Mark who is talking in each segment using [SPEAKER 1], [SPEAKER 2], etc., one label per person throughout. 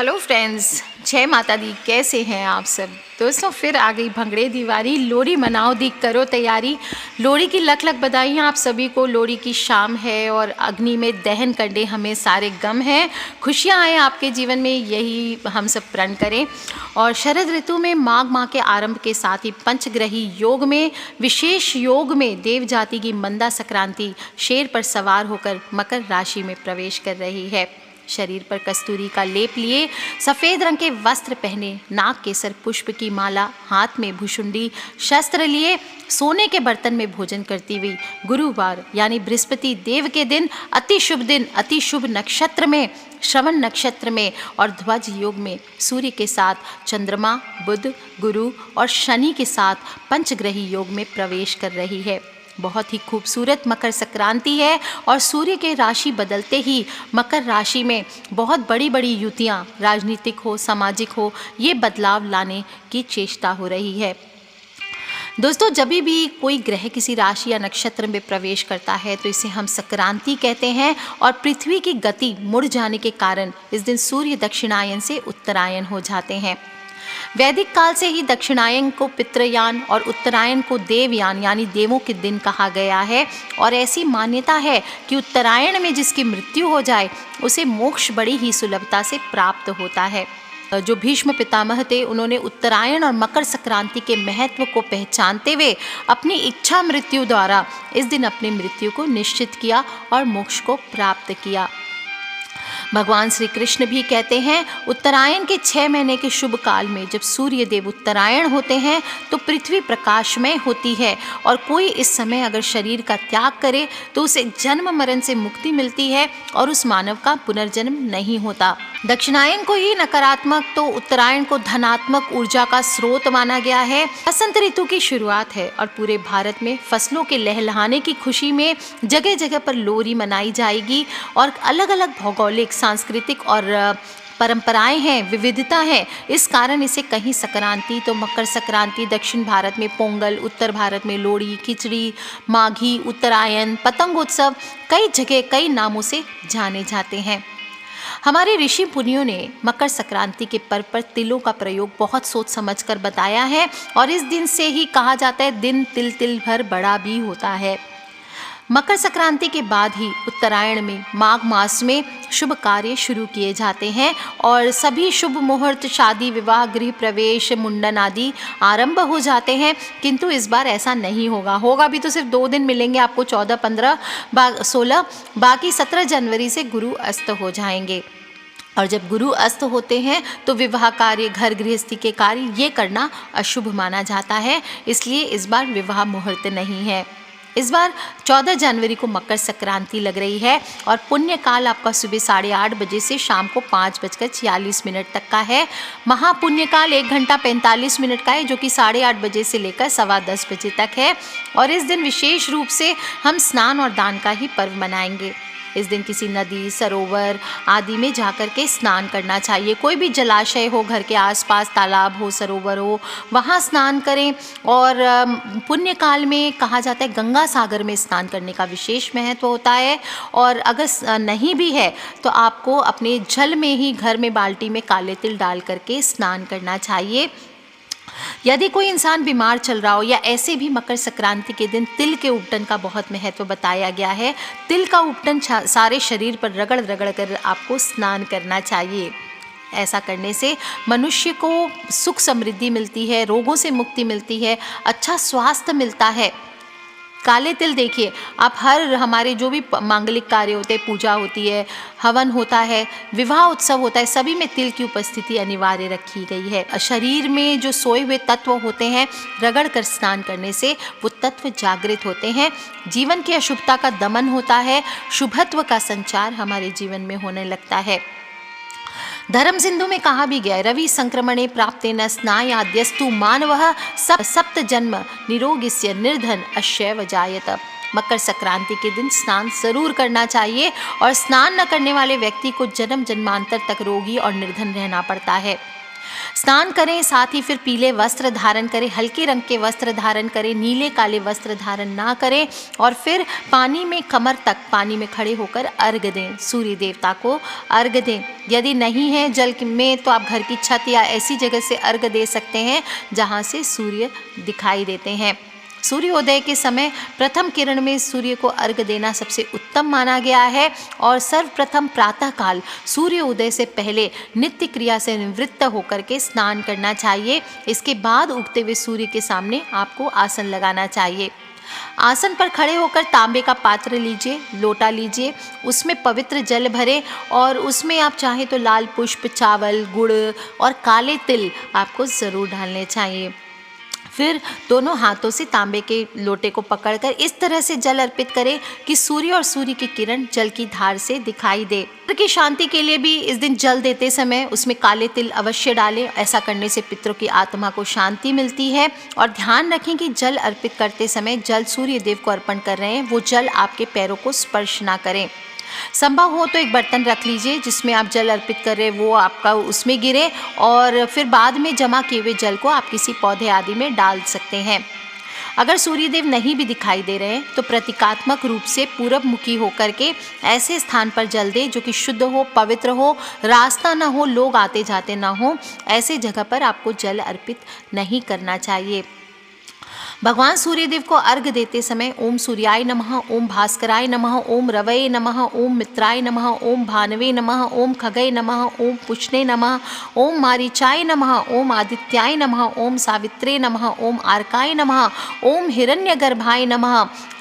[SPEAKER 1] Hello friends, जय माता दी। कैसे हैं आप सब दोस्तों? फिर आ गई भंगड़े दिवाली। लोहड़ी मनाओ दी, करो तैयारी। लोहड़ी की लख लख बधाइयाँ आप सभी को। लोहड़ी की शाम है और अग्नि में दहन करने हमें सारे गम हैं। खुशियाँ आए आपके जीवन में, यही हम सब प्रण करें। और शरद ऋतु में माघ माह के आरंभ के साथ ही पंचग्रही योग में, विशेष योग में देव जाति की मंदा संक्रांति शेर पर सवार होकर मकर राशि में प्रवेश कर रही है। शरीर पर कस्तूरी का लेप लिए, सफ़ेद रंग के वस्त्र पहने, नाक केसर पुष्प की माला, हाथ में भुषुंडी शस्त्र लिए, सोने के बर्तन में भोजन करती हुई गुरुवार यानी बृहस्पति देव के दिन, अति शुभ दिन, अति शुभ नक्षत्र में, श्रवण नक्षत्र में और ध्वज योग में सूर्य के साथ चंद्रमा, बुध, गुरु और शनि के साथ पंचग्रही योग में प्रवेश कर रही है। बहुत ही खूबसूरत मकर संक्रांति है और सूर्य के राशि बदलते ही मकर राशि में बहुत बड़ी बड़ी युतियाँ, राजनीतिक हो, सामाजिक हो, ये बदलाव लाने की चेष्टा हो रही है। दोस्तों, जब भी कोई ग्रह किसी राशि या नक्षत्र में प्रवेश करता है तो इसे हम संक्रांति कहते हैं। और पृथ्वी की गति मुड़ जाने के कारण इस दिन सूर्य दक्षिणायन से उत्तरायण हो जाते हैं। वैदिक काल से ही दक्षिणायन को पितृयान और उत्तरायण को देवयान यानी देवों के दिन कहा गया है। और ऐसी मान्यता है कि उत्तरायण में जिसकी मृत्यु हो जाए उसे मोक्ष बड़ी ही सुलभता से प्राप्त होता है। जो भीष्म पितामह थे, उन्होंने उत्तरायण और मकर संक्रांति के महत्व को पहचानते हुए अपनी इच्छा मृत्यु द्वारा इस दिन अपनी मृत्यु को निश्चित किया और मोक्ष को प्राप्त किया। भगवान श्री कृष्ण भी कहते हैं, उत्तरायण के 6 महीने के शुभ काल में जब सूर्य देव उत्तरायण होते हैं तो पृथ्वी प्रकाशमय होती है और कोई इस समय अगर शरीर का त्याग करे तो उसे जन्म मरण से मुक्ति मिलती है और उस मानव का पुनर्जन्म नहीं होता। दक्षिणायन को ही नकारात्मक तो उत्तरायण को धनात्मक ऊर्जा का स्रोत माना गया है। बसंत ऋतु की शुरुआत है और पूरे भारत में फसलों के लहलहाने की खुशी में जगह जगह पर लोहड़ी मनाई जाएगी। और अलग अलग भौगोलिक, सांस्कृतिक और परंपराएं हैं, विविधता है, इस कारण इसे कहीं संक्रांति तो मकर संक्रांति, दक्षिण भारत में पोंगल, उत्तर भारत में लोहड़ी, खिचड़ी, माघी, उत्तरायण, पतंगोत्सव, कई जगह कई नामों से जाने जाते हैं। हमारे ऋषि मुनियों ने मकर संक्रांति के पर्व पर तिलों का प्रयोग बहुत सोच समझकर बताया है और इस दिन से ही कहा जाता है, दिन तिल तिल भर बड़ा भी होता है। मकर संक्रांति के बाद ही उत्तरायण में माघ मास में शुभ कार्य शुरू किए जाते हैं और सभी शुभ मुहूर्त, शादी, विवाह, गृह प्रवेश, मुंडन आदि आरंभ हो जाते हैं। किंतु इस बार ऐसा नहीं होगा भी तो सिर्फ 2 दिन मिलेंगे आपको, 14, 15, 16, बाकी 17 जनवरी से गुरु अस्त हो जाएंगे। और जब गुरु अस्त होते हैं तो विवाह कार्य, घर गृहस्थी के कार्य ये करना अशुभ माना जाता है, इसलिए इस बार विवाह मुहूर्त नहीं है। इस बार 14 जनवरी को मकर संक्रांति लग रही है और पुण्य काल आपका सुबह 8:30 बजे से शाम को 5:46 तक का है। महापुण्य काल 1 घंटा 45 मिनट का है, जो कि 8:30 बजे से लेकर 10:15 बजे तक है। और इस दिन विशेष रूप से हम स्नान और दान का ही पर्व मनाएंगे। इस दिन किसी नदी, सरोवर आदि में जाकर के स्नान करना चाहिए। कोई भी जलाशय हो, घर के आसपास तालाब हो, सरोवर हो, वहाँ स्नान करें। और पुण्य काल में कहा जाता है गंगा सागर में स्नान करने का विशेष महत्व होता है। और अगर नहीं भी है तो आपको अपने जल में ही घर में बाल्टी में काले तिल डाल करके स्नान करना चाहिए। यदि कोई इंसान बीमार चल रहा हो या ऐसे भी मकर संक्रांति के दिन तिल के उपटन का बहुत महत्व बताया गया है। तिल का उपटन सारे शरीर पर रगड़ रगड़ कर आपको स्नान करना चाहिए। ऐसा करने से मनुष्य को सुख समृद्धि मिलती है, रोगों से मुक्ति मिलती है, अच्छा स्वास्थ्य मिलता है। काले तिल देखिए आप, हर हमारे जो भी मांगलिक कार्य होते हैं, पूजा होती है, हवन होता है, विवाह उत्सव होता है, सभी में तिल की उपस्थिति अनिवार्य रखी गई है। शरीर में जो सोए हुए तत्व होते हैं, रगड़ कर स्नान करने से वो तत्व जागृत होते हैं। जीवन की अशुभता का दमन होता है, शुभत्व का संचार हमारे जीवन में होने लगता है। धर्म सिंधु में कहा भी गया है, रवि संक्रमणे प्राप्तेन स्नायाद्यस्तु मानवः सप्त जन्म निरोगिस्य निर्धन अश्यव जायत। मकर संक्रांति के दिन स्नान जरूर करना चाहिए और स्नान न करने वाले व्यक्ति को जन्म जन्मांतर तक रोगी और निर्धन रहना पड़ता है। स्नान करें, साथ ही फिर पीले वस्त्र धारण करें, हल्के रंग के वस्त्र धारण करें, नीले काले वस्त्र धारण ना करें और फिर पानी में कमर तक पानी में खड़े होकर अर्घ दें, सूर्य देवता को अर्घ दें। यदि नहीं है जल में तो आप घर की छत या ऐसी जगह से अर्घ दे सकते हैं जहाँ से सूर्य दिखाई देते हैं। सूर्योदय के समय प्रथम किरण में सूर्य को अर्घ देना सबसे उत्तम माना गया है और सर्वप्रथम प्रातःकाल सूर्योदय से पहले नित्य क्रिया से निवृत्त होकर के स्नान करना चाहिए। इसके बाद उगते हुए सूर्य के सामने आपको आसन लगाना चाहिए। आसन पर खड़े होकर तांबे का पात्र लीजिए, लोटा लीजिए, उसमें पवित्र जल भरें और उसमें आप चाहें तो लाल पुष्प, चावल, गुड़ और काले तिल आपको ज़रूर डालने चाहिए। फिर दोनों हाथों से तांबे के लोटे को पकड़कर इस तरह से जल अर्पित करें कि सूर्य और सूर्य की किरण जल की धार से दिखाई दे। पितृ की शांति के लिए भी इस दिन जल देते समय उसमें काले तिल अवश्य डालें। ऐसा करने से पितरों की आत्मा को शांति मिलती है। और ध्यान रखें कि जल अर्पित करते समय जल सूर्य देव को अर्पण कर रहे हैं, वो जल आपके पैरों को स्पर्श ना करें। संभव हो तो एक बर्तन रख लीजिए जिसमें आप जल अर्पित कर रहे हैं, वो आपका उसमें गिरे और फिर बाद में जमा किए हुए जल को आप किसी पौधे आदि में डाल सकते हैं। अगर सूर्यदेव नहीं भी दिखाई दे रहे हैं तो प्रतीकात्मक रूप से पूरब मुखी होकर के ऐसे स्थान पर जल दें जो कि शुद्ध हो, पवित्र हो, रास्ता ना हो, लोग आते जाते ना हो, ऐसे जगह पर आपको जल अर्पित नहीं करना चाहिए। भगवान सूर्यदेव को अर्घ देते समय ओम सूर्याय नमः, ओम भास्कराय नमः, ओम रवये नमः, ओम मित्राय नमः, ओम भानवे नमः, ओम खगये नमः, ओम पुष्णे नमः, ओम मारीचाय नमः, ओम आदित्याय नमः, ओम सावित्रे नमः, ओम आर्काय नमः, ओम हिरण्यगर्भाय नमः,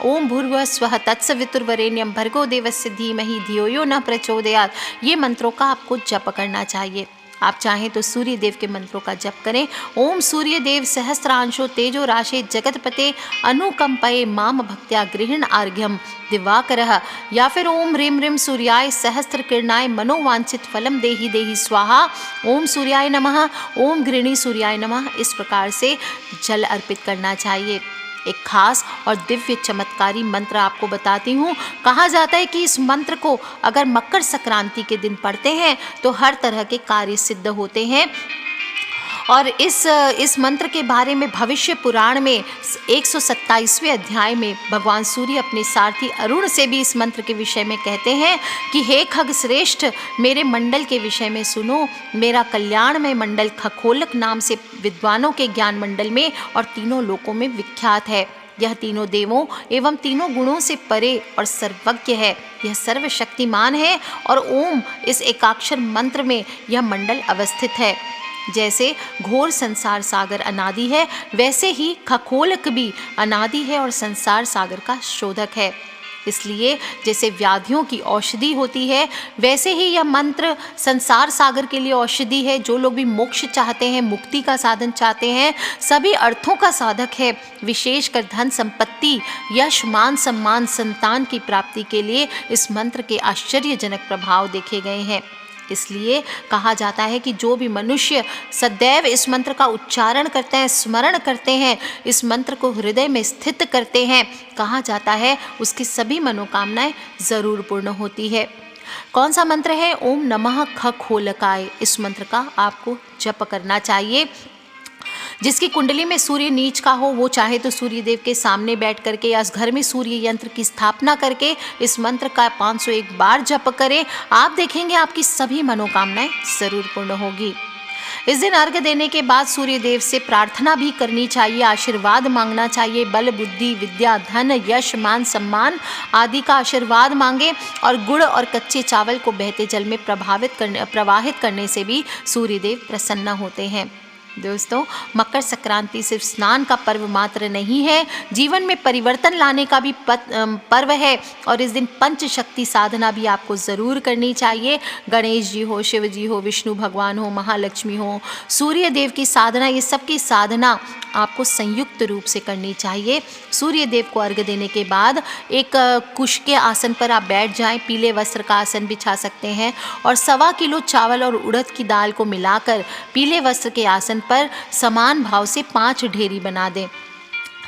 [SPEAKER 1] ओम भूर्भुवस्वः तत्सवितुर्वरेण्यं भर्गो देवस्य धीमहि धियो यो न प्रचोदयात्। ये मंत्रों का आपको जप करना चाहिए। आप चाहें तो सूर्य देव के मंत्रों का जप करें। ओम सूर्य देव सहस्रांशो तेजो राशे जगतपते अनुकंपये माम भक्त्या गृहण आर्घ्यम दिवाकरः, या फिर ओम ह्रीं ह्रीं सूर्याय सहस्त्र किरणाय मनोवांछित फलम देहि देहि स्वाहा, ओम सूर्याय नमः, ओम गृहिणी सूर्याय नमः। इस प्रकार से जल अर्पित करना चाहिए। एक खास और दिव्य चमत्कारी मंत्र आपको बताती हूँ। कहा जाता है कि इस मंत्र को अगर मकर संक्रांति के दिन पढ़ते हैं तो हर तरह के कार्य सिद्ध होते हैं। और इस मंत्र के बारे में भविष्य पुराण में 127वें अध्याय में भगवान सूर्य अपने सारथी अरुण से भी इस मंत्र के विषय में कहते हैं कि हे खग श्रेष्ठ, मेरे मंडल के विषय में सुनो। मेरा कल्याणमय मंडल खगोलक नाम से विद्वानों के ज्ञान मंडल में और तीनों लोकों में विख्यात है। यह तीनों देवों एवं तीनों गुणों से परे और सर्वज्ञ है। यह सर्वशक्तिमान है और ओम इस एकाक्षर मंत्र में यह मंडल अवस्थित है। जैसे घोर संसार सागर अनादि है, वैसे ही खगोलक भी अनादि है और संसार सागर का शोधक है। इसलिए जैसे व्याधियों की औषधि होती है, वैसे ही यह मंत्र संसार सागर के लिए औषधि है। जो लोग भी मोक्ष चाहते हैं, मुक्ति का साधन चाहते हैं, सभी अर्थों का साधक है। विशेषकर धन संपत्ति, यश, मान, सम्मान, संतान की प्राप्ति के लिए इस मंत्र के आश्चर्यजनक प्रभाव देखे गए हैं। इसलिए कहा जाता है कि जो भी मनुष्य सदैव इस मंत्र का उच्चारण करते हैं, स्मरण करते हैं, इस मंत्र को हृदय में स्थित करते हैं, कहा जाता है उसकी सभी मनोकामनाएं ज़रूर पूर्ण होती है। कौन सा मंत्र है? ओम नमः खगोलकाय। इस मंत्र का आपको जप करना चाहिए। जिसकी कुंडली में सूर्य नीच का हो, वो चाहे तो सूर्य देव के सामने बैठ करके या इस घर में सूर्य यंत्र की स्थापना करके इस मंत्र का 501 बार जप करें। आप देखेंगे आपकी सभी मनोकामनाएं जरूर पूर्ण होगी। इस दिन अर्घ देने के बाद सूर्य देव से प्रार्थना भी करनी चाहिए, आशीर्वाद मांगना चाहिए। बल, बुद्धि, विद्या, धन, यश, मान, सम्मान आदि का आशीर्वाद मांगे। और गुड़ और कच्चे चावल को बहते जल में प्रवाहित करने से भी सूर्य देव प्रसन्न होते हैं। दोस्तों, मकर संक्रांति सिर्फ स्नान का पर्व मात्र नहीं है, जीवन में परिवर्तन लाने का भी पर्व है। और इस दिन पंच शक्ति साधना भी आपको ज़रूर करनी चाहिए। गणेश जी हो, शिव जी हो, विष्णु भगवान हो, महालक्ष्मी हो, सूर्य देव की साधना, ये सब की साधना आपको संयुक्त रूप से करनी चाहिए। सूर्य देव को अर्घ देने के बाद एक कुश के आसन पर आप बैठ जाएं, पीले वस्त्र का आसन बिछा सकते हैं और 1.25 किलो चावल और उड़द की दाल को मिलाकर पीले वस्त्र के आसन पर समान भाव से 5 ढेरी बना दें।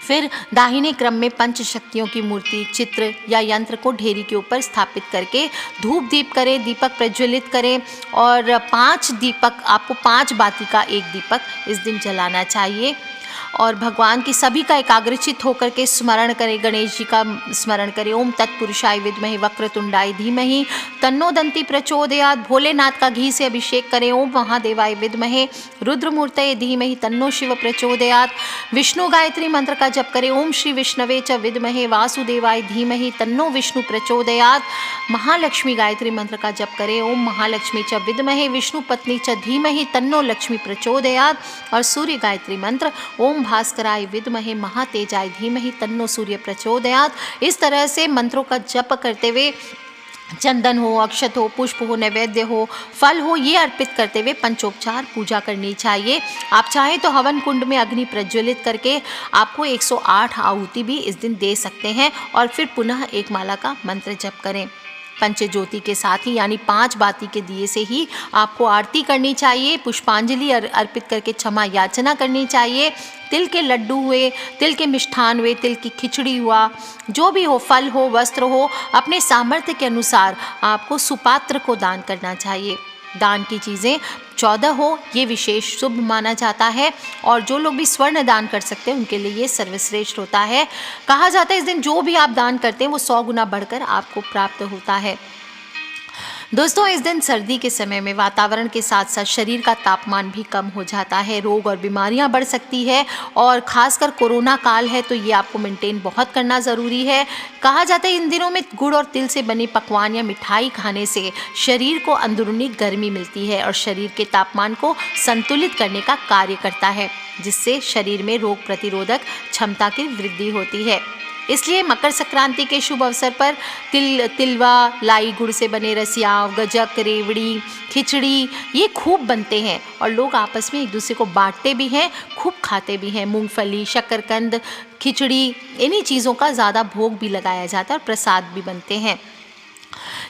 [SPEAKER 1] फिर दाहिने क्रम में पंच शक्तियों की मूर्ति, चित्र या यंत्र को ढेरी के ऊपर स्थापित करके धूप दीप करें, दीपक प्रज्वलित करें और 5 दीपक, आपको 5 बाती का एक दीपक इस दिन जलाना चाहिए। और भगवान की सभी का एकाग्रचित होकर के स्मरण करें, गणेश जी का स्मरण करें। ओम तत्पुरुषाय विद्महे वक्रतुंडाय धीमहि तन्नो दंती प्रचोदयात्। भोलेनाथ का घी से अभिषेक करें। ओम महादेवाय विद्महे रुद्रमूर्तये धीमहि तन्नो शिव प्रचोदयात्। विष्णु गायत्री मंत्र का जप करें। ओम श्री विष्णवे च विद्महे वासुदेवाय धीमहि तन्नो विष्णु प्रचोदयात्। महालक्ष्मी गायत्री मंत्र का जप करें। ओम महालक्ष्मी च विद्महे विष्णु पत्नी च धीमहि तन्नो लक्ष्मी प्रचोदयात्। और सूर्य गायत्री मंत्र ओम भास्कराय विद्महे महातेजाय धीमहि तन्नो सूर्य प्रचोदयात्। इस तरह से मंत्रों का जप करते हुए चंदन हो, अक्षत हो, पुष्प हो, नैवेद्य हो, फल हो, ये अर्पित करते हुए पंचोपचार पूजा करनी चाहिए। आप चाहें तो हवन कुंड में अग्नि प्रज्वलित करके आपको 108 आहुति भी इस दिन दे सकते हैं और फिर पुनः एक माला का मंत्र जप करें। पंचज्योति के साथ ही यानी 5 बाती के दिए से ही आपको आरती करनी चाहिए, पुष्पांजलि अर्पित करके क्षमा याचना करनी चाहिए। तिल के लड्डू हुए, तिल के मिष्ठान हुए, तिल की खिचड़ी हुआ, जो भी हो, फल हो, वस्त्र हो, अपने सामर्थ्य के अनुसार आपको सुपात्र को दान करना चाहिए। दान की चीज़ें 14 हो, ये विशेष शुभ माना जाता है और जो लोग भी स्वर्ण दान कर सकते हैं उनके लिए ये सर्वश्रेष्ठ होता है। कहा जाता है इस दिन जो भी आप दान करते हैं वो 100 गुना बढ़कर आपको प्राप्त होता है। दोस्तों, इस दिन सर्दी के समय में वातावरण के साथ साथ शरीर का तापमान भी कम हो जाता है, रोग और बीमारियां बढ़ सकती है और ख़ासकर कोरोना काल है तो ये आपको मेंटेन बहुत करना ज़रूरी है। कहा जाता है इन दिनों में गुड़ और तिल से बने पकवान या मिठाई खाने से शरीर को अंदरूनी गर्मी मिलती है और शरीर के तापमान को संतुलित करने का कार्य करता है, जिससे शरीर में रोग प्रतिरोधक क्षमता की वृद्धि होती है। इसलिए मकर संक्रांति के शुभ अवसर पर तिलवा, लाई, गुड़ से बने रसियाव, गजक, रेवड़ी, खिचड़ी ये खूब बनते हैं और लोग आपस में एक दूसरे को बांटते भी हैं, खूब खाते भी हैं। मूंगफली, शक्करकंद, खिचड़ी, इन्हीं चीज़ों का ज़्यादा भोग भी लगाया जाता है और प्रसाद भी बनते हैं।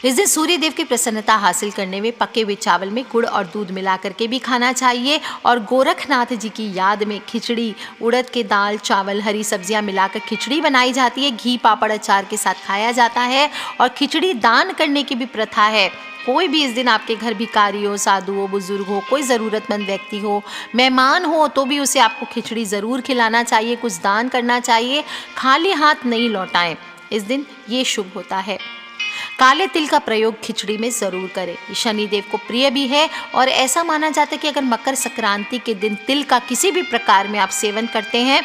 [SPEAKER 1] इस दिन सूर्य देव की प्रसन्नता हासिल करने में पके हुए चावल में गुड़ और दूध मिला करके भी खाना चाहिए और गोरखनाथ जी की याद में खिचड़ी, उड़द के दाल, चावल, हरी सब्जियां मिलाकर खिचड़ी बनाई जाती है। घी, पापड़, अचार के साथ खाया जाता है और खिचड़ी दान करने की भी प्रथा है। कोई भी इस दिन आपके घर भिखारी हो, साधु हो, बुजुर्ग हो, कोई ज़रूरतमंद व्यक्ति हो, मेहमान हो तो भी उसे आपको खिचड़ी ज़रूर खिलाना चाहिए, कुछ दान करना चाहिए। खाली हाथ नहीं लौटाएं, इस दिन ये शुभ होता है। काले तिल का प्रयोग खिचड़ी में ज़रूर करें, शनिदेव को प्रिय भी है और ऐसा माना जाता है कि अगर मकर संक्रांति के दिन तिल का किसी भी प्रकार में आप सेवन करते हैं,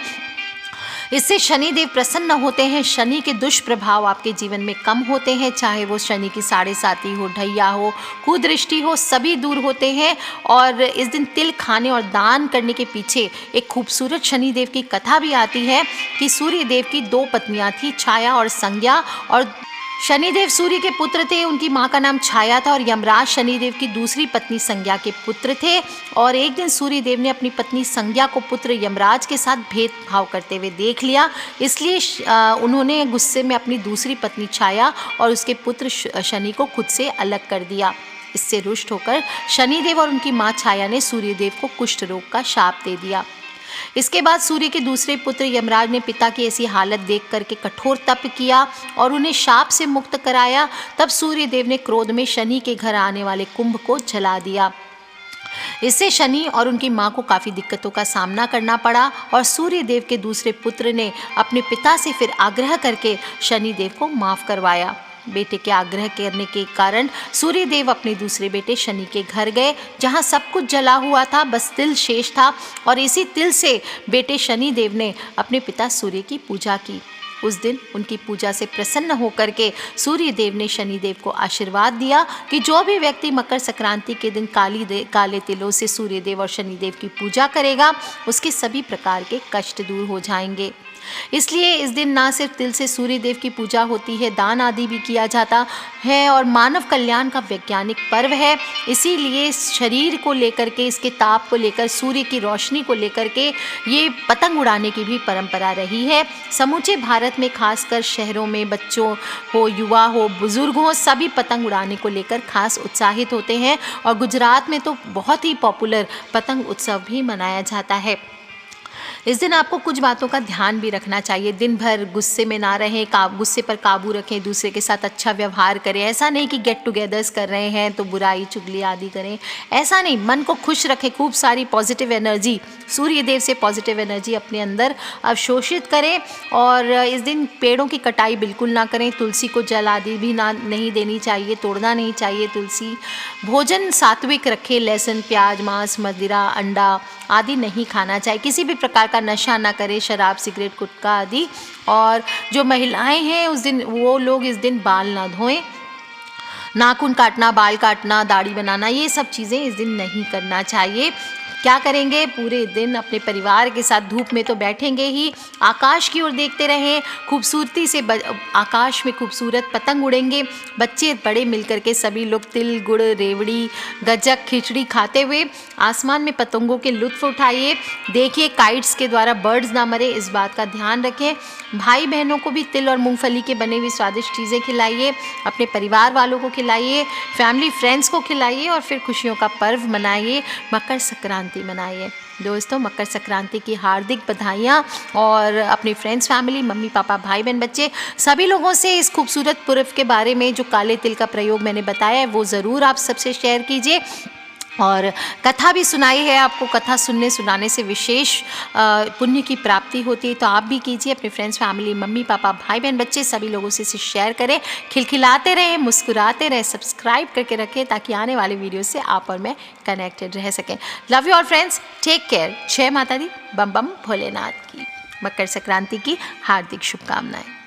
[SPEAKER 1] इससे शनिदेव प्रसन्न होते हैं, शनि के दुष्प्रभाव आपके जीवन में कम होते हैं, चाहे वो शनि की 7.5 हो, ढैया हो, कुदृष्टि हो, सभी दूर होते हैं। और इस दिन तिल खाने और दान करने के पीछे एक खूबसूरत शनिदेव की कथा भी आती है कि सूर्य देव की 2 पत्नियां थी, छाया और संज्ञा, और शनिदेव सूर्य के पुत्र थे, उनकी माँ का नाम छाया था और यमराज शनिदेव की दूसरी पत्नी संज्ञा के पुत्र थे। और एक दिन सूर्य देव ने अपनी पत्नी संज्ञा को पुत्र यमराज के साथ भेदभाव करते हुए देख लिया, इसलिए उन्होंने गुस्से में अपनी दूसरी पत्नी छाया और उसके पुत्र शनि को खुद से अलग कर दिया। इससे रुष्ट होकर शनिदेव और उनकी माँ छाया ने सूर्यदेव को कुष्ठ रोग का शाप दे दिया। इसके बाद सूर्य के दूसरे पुत्र यमराज ने पिता की ऐसी हालत देख करके कठोर तप किया और उन्हें शाप से मुक्त कराया। तब सूर्य देव ने क्रोध में शनि के घर आने वाले कुंभ को जला दिया। इससे शनि और उनकी मां को काफ़ी दिक्कतों का सामना करना पड़ा और सूर्य देव के दूसरे पुत्र ने अपने पिता से फिर आग्रह करके शनि देव को माफ़ करवाया। बेटे के आग्रह करने के कारण सूर्य देव अपने दूसरे बेटे शनि के घर गए, जहां सब कुछ जला हुआ था, बस तिल शेष था और इसी तिल से बेटे शनि देव ने अपने पिता सूर्य की पूजा की। उस दिन उनकी पूजा से प्रसन्न होकर के सूर्य देव ने शनि देव को आशीर्वाद दिया कि जो भी व्यक्ति मकर संक्रांति के दिन काले तिलों से सूर्य देव और शनि देव की पूजा करेगा, उसके सभी प्रकार के कष्ट दूर हो जाएंगे। इसलिए इस दिन ना सिर्फ तिल से सूर्य देव की पूजा होती है, दान आदि भी किया जाता है और मानव कल्याण का वैज्ञानिक पर्व है। इसीलिए शरीर को लेकर के, इसके ताप को लेकर, सूर्य की रोशनी को लेकर के ये पतंग उड़ाने की भी परंपरा रही है। समूचे भारत में खासकर शहरों में बच्चों हो, युवा हो, बुजुर्ग हो, सभी पतंग उड़ाने को लेकर खास उत्साहित होते हैं और गुजरात में तो बहुत ही पॉपुलर पतंग उत्सव भी मनाया जाता है। इस दिन आपको कुछ बातों का ध्यान भी रखना चाहिए। दिन भर गुस्से में ना रहें, गुस्से पर काबू रखें, दूसरे के साथ अच्छा व्यवहार करें। ऐसा नहीं कि गेट टुगेदर्स कर रहे हैं तो बुराई चुगली आदि करें, ऐसा नहीं। मन को खुश रखें, खूब सारी पॉजिटिव एनर्जी, सूर्य देव से पॉजिटिव एनर्जी अपने अंदर अवशोषित करें। और इस दिन पेड़ों की कटाई बिल्कुल ना करें, तुलसी को जल आदि भी नहीं देनी चाहिए, तोड़ना नहीं चाहिए तुलसी। भोजन सात्विक रखें, लहसुन, प्याज, मांस, मदिरा, अंडा आदि नहीं खाना चाहिए। किसी भी प्रकार का नशा ना करें, शराब, सिगरेट, गुटखा आदि। और जो महिलाएं हैं उस दिन, वो लोग इस दिन बाल ना धोएं। नाखून काटना, बाल काटना, दाढ़ी बनाना, ये सब चीज़ें इस दिन नहीं करना चाहिए। क्या करेंगे, पूरे दिन अपने परिवार के साथ धूप में तो बैठेंगे ही, आकाश की ओर देखते रहें। खूबसूरती से आकाश में खूबसूरत पतंग उड़ेंगे। बच्चे बड़े मिलकर के सभी लोग तिल, गुड़, रेवड़ी, गज्जक, खिचड़ी खाते हुए आसमान में पतंगों के लुत्फ उठाइए। देखिए काइट्स के द्वारा बर्ड्स ना मरे, इस बात का ध्यान रखें। भाई बहनों को भी तिल और मूंगफली के बने हुए स्वादिष्ट चीज़ें खिलाइए, अपने परिवार वालों को खिलाइए, फैमिली फ्रेंड्स को खिलाइए और फिर खुशियों का पर्व मनाइए, मकर संक्रांति मनाइए। दोस्तों, मकर संक्रांति की हार्दिक बधाइयाँ। और अपनी फ्रेंड्स, फैमिली, मम्मी पापा, भाई बहन, बच्चे, सभी लोगों से इस खूबसूरत पर्व के बारे में, जो काले तिल का प्रयोग मैंने बताया है, वो ज़रूर आप सबसे शेयर कीजिए। और कथा भी सुनाई है आपको, कथा सुनाने से विशेष पुण्य की प्राप्ति होती है, तो आप भी कीजिए। अपने फ्रेंड्स, फैमिली, मम्मी पापा, भाई बहन, बच्चे, सभी लोगों से इसे शेयर करें। खिलखिलाते रहें, मुस्कुराते रहें, सब्सक्राइब करके रखें ताकि आने वाले वीडियो से आप और मैं कनेक्टेड रह सकें। Love you all friends, take care. जय माता दी, बम बम भोलेनाथ की। मकर संक्रांति की हार्दिक शुभकामनाएं।